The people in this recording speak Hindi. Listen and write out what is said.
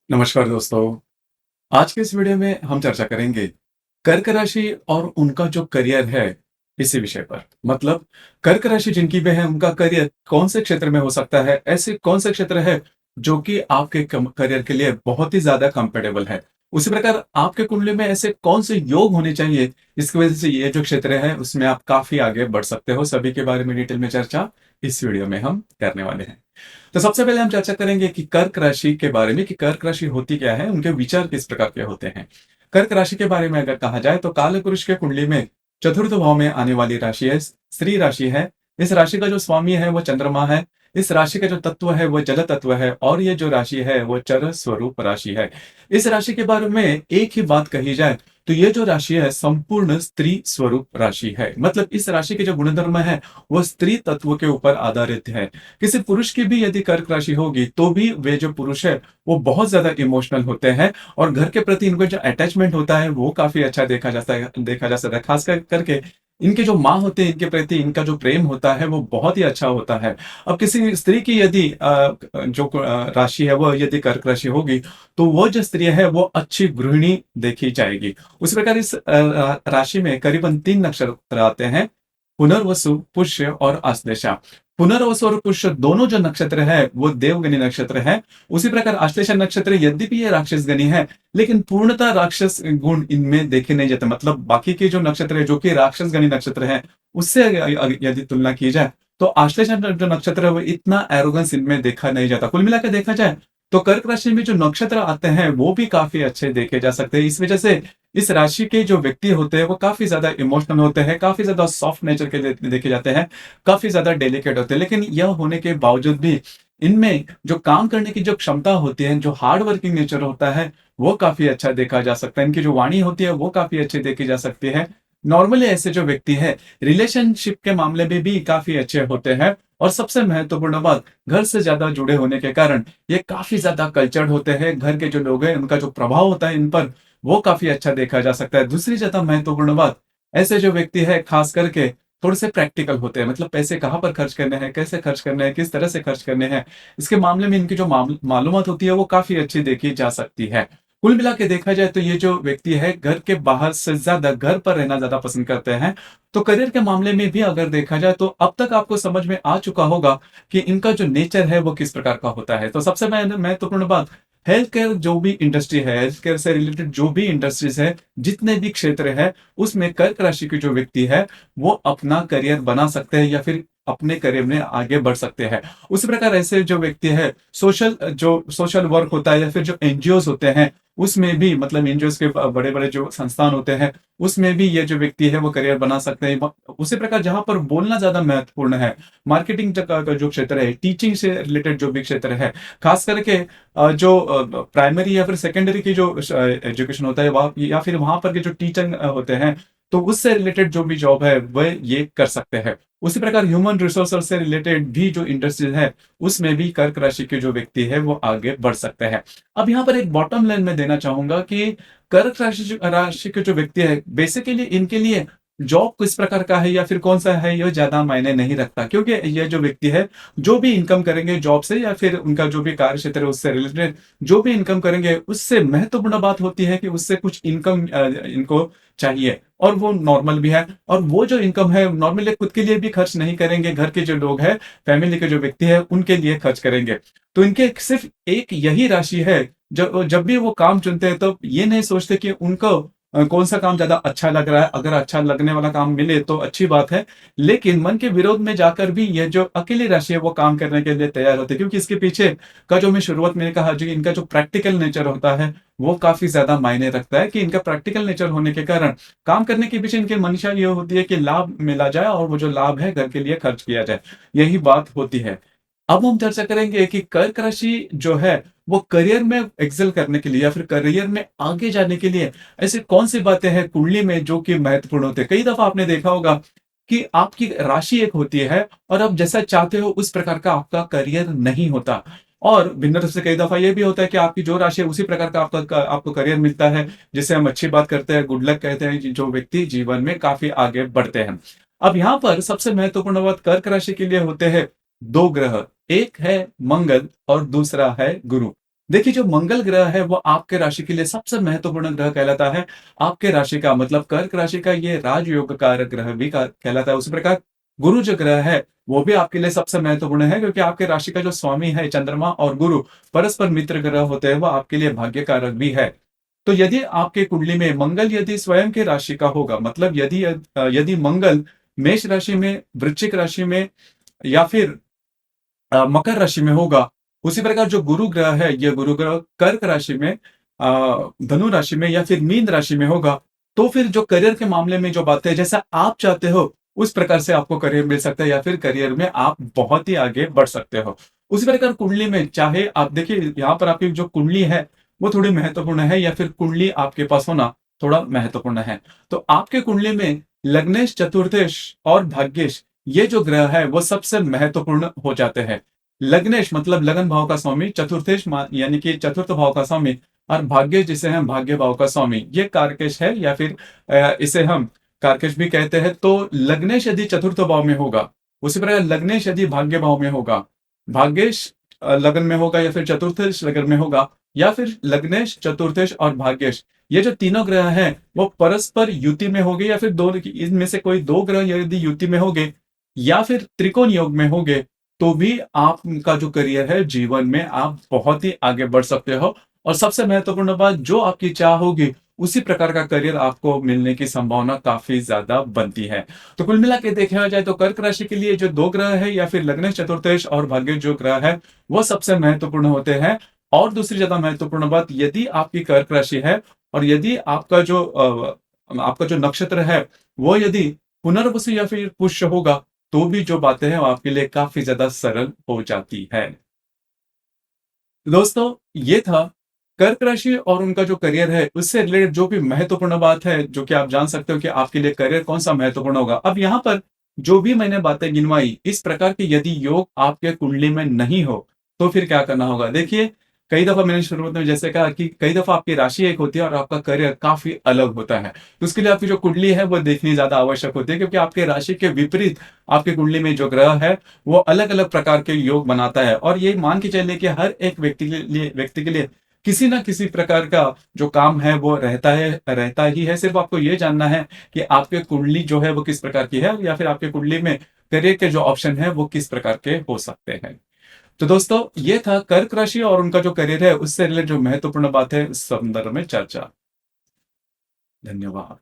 नमस्कार दोस्तों। आज के इस वीडियो में हम चर्चा करेंगे कर्क राशि और उनका जो करियर है इसी विषय पर। मतलब कर्क राशि जिनकी भी है उनका करियर कौन से क्षेत्र में हो सकता है, ऐसे कौन से क्षेत्र है जो कि आपके करियर के लिए बहुत ही ज्यादा कंफर्टेबल है। उसी प्रकार आपके कुंडली में ऐसे कौन से योग होने चाहिए जिसकी वजह से ये जो क्षेत्र है उसमें आप काफी आगे बढ़ सकते हो। सभी के बारे में डिटेल में चर्चा इस वीडियो में हम करने वाले हैं। तो सबसे पहले हम चर्चा करेंगे कि कर्क राशि के बारे में कि कर्क राशि होती क्या है, उनके विचार किस प्रकार के होते हैं। कर्क राशि के बारे में अगर कहा जाए तो कालपुरुष के कुंडली में चतुर्थ भाव में आने वाली राशि है, स्त्री राशि है। इस राशि का जो स्वामी है वो चंद्रमा है। इस राशि का जो तत्व है वो जल तत्व है और ये जो राशि है वो चर स्वरूप राशि है। इस राशि के बारे में एक ही बात कही जाए तो ये जो राशि है संपूर्ण स्त्री स्वरूप राशि है। मतलब इस राशि के जो गुणधर्म है वो स्त्री तत्व के ऊपर आधारित है। किसी पुरुष की भी यदि कर्क राशि होगी तो भी वे जो पुरुष है वो बहुत ज्यादा इमोशनल होते हैं और घर के प्रति इनको जो अटैचमेंट होता है वो काफी अच्छा देखा जा सकता है। खास करके इनके जो माँ होते हैं इनके प्रति इनका जो प्रेम होता है वो बहुत ही अच्छा होता है। अब किसी स्त्री की यदि राशि है वो यदि कर्क राशि होगी तो वो जो स्त्री है वो अच्छी गृहिणी देखी जाएगी। उसी प्रकार इस राशि में करीबन 3 नक्षत्र आते हैं, पुनर्वसु, पुष्य और आश्लेषा। पुनर्वसु और पुष्य दोनों जो नक्षत्र है वो देवगनी नक्षत्र है। उसी प्रकार आश्लेषा नक्षत्र यद्यपि ये राक्षस गनी है लेकिन पूर्णतः राक्षस गुण इनमें देखे नहीं जाते। मतलब बाकी के जो नक्षत्र है जो कि राक्षस गनी नक्षत्र है उससे यदि तुलना की जाए तो आश्लेषा जो नक्षत्र है वो इतना एरोगेंस इनमें देखा नहीं जाता। कुल मिलाकर देखा जाए तो कर्क राशि में जो नक्षत्र आते हैं वो भी काफी अच्छे देखे जा सकते हैं। इस वजह से इस राशि के जो व्यक्ति होते हैं वो काफी ज्यादा इमोशनल होते हैं, काफी ज्यादा सॉफ्ट नेचर के देखे जाते हैं, काफी ज्यादा डेलिकेट होते हैं। लेकिन यह होने के बावजूद भी इनमें जो काम करने की जो क्षमता होती है, जो हार्ड वर्किंग नेचर होता है वो काफी अच्छा देखा जा सकता है। इनकी जो वाणी होती है वो काफी अच्छी देखी जा सकती है। नॉर्मली ऐसे जो व्यक्ति है रिलेशनशिप के मामले में भी काफी अच्छे होते हैं। और सबसे महत्वपूर्ण बात, घर से ज्यादा जुड़े होने के कारण ये काफी ज्यादा कल्चर्ड होते हैं। घर के जो लोग हैं उनका जो प्रभाव होता है इन पर वो काफी अच्छा देखा जा सकता है। दूसरी ज्यादा महत्वपूर्ण बात, ऐसे जो व्यक्ति है खास करके थोड़े से प्रैक्टिकल होते हैं। मतलब पैसे कहाँ पर खर्च करने हैं, कैसे खर्च करने हैं, किस तरह से खर्च करने हैं, इसके मामले में इनकी जो मालूमात होती है वो काफी अच्छी देखी जा सकती है। कुल मिला के देखा जाए तो ये जो व्यक्ति है घर के बाहर से ज्यादा घर पर रहना ज्यादा पसंद करते हैं। तो करियर के मामले में भी अगर देखा जाए तो अब तक आपको समझ में आ चुका होगा कि इनका जो नेचर है वो किस प्रकार का होता है। तो सबसे महत्वपूर्ण बात, हेल्थ केयर जो भी इंडस्ट्री है, हेल्थ केयर से रिलेटेड जो भी इंडस्ट्रीज है, जितने भी क्षेत्र है उसमें कर्क राशि के जो व्यक्ति है वो अपना करियर बना सकते हैं या फिर अपने करियर में आगे बढ़ सकते हैं। उसी प्रकार ऐसे जो व्यक्ति है सोशल वर्क होता है या फिर जो एनजीओज होते हैं उसमें भी, मतलब एनजीओज के बड़े बड़े जो संस्थान होते हैं उसमें भी ये जो व्यक्ति है वो करियर बना सकते हैं। उसी प्रकार जहां पर बोलना ज्यादा महत्वपूर्ण है, मार्केटिंग का जो क्षेत्र है, टीचिंग से रिलेटेड जो भी क्षेत्र है, खास करके जो प्राइमरी या फिर सेकेंडरी की जो एजुकेशन होता है वहाँ या फिर वहां पर के जो टीचर होते हैं तो उससे रिलेटेड जो भी जॉब है वह ये कर सकते हैं। उसी प्रकार ह्यूमन रिसोर्सेज से रिलेटेड भी जो इंडस्ट्रीज है उसमें भी कर्क राशि के जो व्यक्ति है वो आगे बढ़ सकते हैं। अब यहाँ पर एक बॉटम लाइन में देना चाहूंगा कि कर्क राशि के जो व्यक्ति है बेसिकली इनके लिए जॉब किस प्रकार का है या फिर कौन सा है ये ज्यादा मायने नहीं रखता, क्योंकि ये जो व्यक्ति है जो भी इनकम करेंगे जॉब से या फिर उनका जो भी कार्य क्षेत्र है उससे रिलेटेड जो भी इनकम करेंगे उससे महत्वपूर्ण बात होती है कि उससे कुछ इनकम इनको चाहिए और वो नॉर्मल भी है। और वो जो इनकम है नॉर्मली खुद के लिए भी खर्च नहीं करेंगे, घर के जो लोग हैं, फैमिली के जो व्यक्ति है उनके लिए खर्च करेंगे। तो इनके सिर्फ एक यही राशि है, जब जब भी वो काम चुनते हैं तो ये नहीं सोचते कि उनको कौन सा काम ज्यादा अच्छा लग रहा है। अगर अच्छा लगने वाला काम मिले तो अच्छी बात है, लेकिन मन के विरोध में जाकर भी ये जो अकेली राशि है वो काम करने के लिए तैयार होते हैं, क्योंकि इसके पीछे का जो मैं शुरुआत में कहा जो इनका जो प्रैक्टिकल नेचर होता है वो काफी ज्यादा मायने रखता है। कि इनका प्रैक्टिकल नेचर होने के कारण काम करने के पीछे इनकी मंशा ये होती है कि लाभ मिला जाए और वो जो लाभ है घर के लिए खर्च किया जाए, यही बात होती है। अब हम चर्चा करेंगे कि कर्क राशि जो है वो करियर में एक्सेल करने के लिए या फिर करियर में आगे जाने के लिए ऐसी कौन सी बातें हैं कुंडली में जो कि महत्वपूर्ण होते हैं। कई दफा आपने देखा होगा कि आपकी राशि एक होती है और आप जैसा चाहते हो उस प्रकार का आपका करियर नहीं होता। और भिन्न रूप से कई दफा ये भी होता है कि आपकी जो राशि है उसी प्रकार का आपको करियर मिलता है, जिसे हम अच्छी बात करते हैं, गुड लक कहते हैं, जो व्यक्ति जीवन में काफी आगे बढ़ते हैं। अब यहाँ पर सबसे महत्वपूर्ण बात कर्क राशि के लिए होते हैं दो ग्रह, एक है मंगल और दूसरा है गुरु। देखिए, जो मंगल ग्रह है वो आपके राशि के लिए सबसे महत्वपूर्ण ग्रह कहलाता है। आपके राशि का मतलब कर्क राशि का ये राजयोग कारक ग्रह भी कहलाता है। उसी प्रकार गुरु जो ग्रह है वो भी आपके लिए सबसे महत्वपूर्ण है, क्योंकि आपके राशि का जो स्वामी है चंद्रमा और गुरु परस्पर मित्र ग्रह होते हैं, वो आपके लिए भाग्य कारक भी है। तो यदि आपके कुंडली में मंगल यदि स्वयं के राशि का होगा, मतलब यदि मंगल मेष राशि में, वृश्चिक राशि में या फिर मकर राशि में होगा। उसी प्रकार जो गुरु ग्रह है, ये गुरु ग्रह कर्क राशि में, धनु राशि में या फिर मीन राशि में होगा, तो फिर जो करियर के मामले में जो बातें जैसा आप चाहते हो, उस प्रकार से आपको करियर मिल सकता है या फिर करियर में आप बहुत ही आगे बढ़ सकते हो। उसी प्रकार कुंडली में चाहे आप देखिए, यहाँ पर आपकी जो कुंडली है, वो थोड़ी महत्वपूर्ण है या फिर कुंडली आपके पास होना थोड़ा महत्वपूर्ण है। तो आपके कुंडली में लग्नेश, चतुर्थेश और भाग्येश, ये जो ग्रह है वो सबसे महत्वपूर्ण हो जाते हैं। लग्नेश मतलब लगन भाव का स्वामी, चतुर्थेश यानी कि चतुर्थ भाव का स्वामी, और भाग्य जिसे हम भाग्य भाव का स्वामी, ये कारकेश है या फिर इसे हम कारकेश भी कहते हैं। तो लग्नेश यदि चतुर्थ भाव में होगा, उसी प्रकार लग्नेश यदि भाग्य भाव में होगा, भाग्येश लगन में होगा या फिर चतुर्थेश लगन में होगा, या फिर लग्नेश, चतुर्थेश और भाग्येश, ये जो तीनों ग्रह हैं वो परस्पर युति में होंगे, या फिर दोनों इनमें से कोई दो ग्रह यदि युति में होंगे या फिर त्रिकोण योग में होंगे, तो भी आपका जो करियर है जीवन में आप बहुत ही आगे बढ़ सकते हो। और सबसे महत्वपूर्ण बात, जो आपकी चाह होगी उसी प्रकार का करियर आपको मिलने की संभावना काफी ज्यादा बनती है। तो कुल मिला के देखा जाए तो कर्क राशि के लिए जो दो ग्रह है या फिर लग्नेश, चतुर्थेश और भाग्य जो ग्रह है वो सबसे महत्वपूर्ण होते हैं। और दूसरी ज्यादा महत्वपूर्ण बात, यदि आपकी कर्क राशि है और यदि आपका जो नक्षत्र है वो यदि पुनर्वसु या फिर पुष्य होगा, तो भी जो बातें हैं वो आपके लिए काफी ज्यादा सरल हो जाती है। दोस्तों, ये था कर्क राशि और उनका जो करियर है उससे रिलेटेड जो भी महत्वपूर्ण बात है, जो कि आप जान सकते हो कि आपके लिए करियर कौन सा महत्वपूर्ण होगा। अब यहाँ पर जो भी मैंने बातें गिनवाई, इस प्रकार की यदि योग आपके कुंडली में नहीं हो, तो फिर क्या करना होगा? देखिए, कई दफा मैंने शुरुआत में जैसे कहा कि कई दफा आपकी राशि एक होती है और आपका करियर काफी अलग होता है। तो उसके लिए आपकी जो कुंडली है वो देखनी ज्यादा आवश्यक होती है, क्योंकि आपके राशि के विपरीत आपकी कुंडली में जो ग्रह है वो अलग अलग प्रकार के योग बनाता है। और ये मान के चलिए कि हर एक व्यक्ति के लिए किसी ना किसी प्रकार का जो काम है वो रहता ही है। सिर्फ आपको ये जानना है कि आपके कुंडली जो है वो किस प्रकार की है, या फिर आपके कुंडली में करियर के जो ऑप्शन है वो किस प्रकार के हो सकते हैं। तो दोस्तों, ये था कर्क राशि और उनका जो करियर है उससे रिलेटेड जो महत्वपूर्ण बात है उस संदर्भ में चर्चा। धन्यवाद।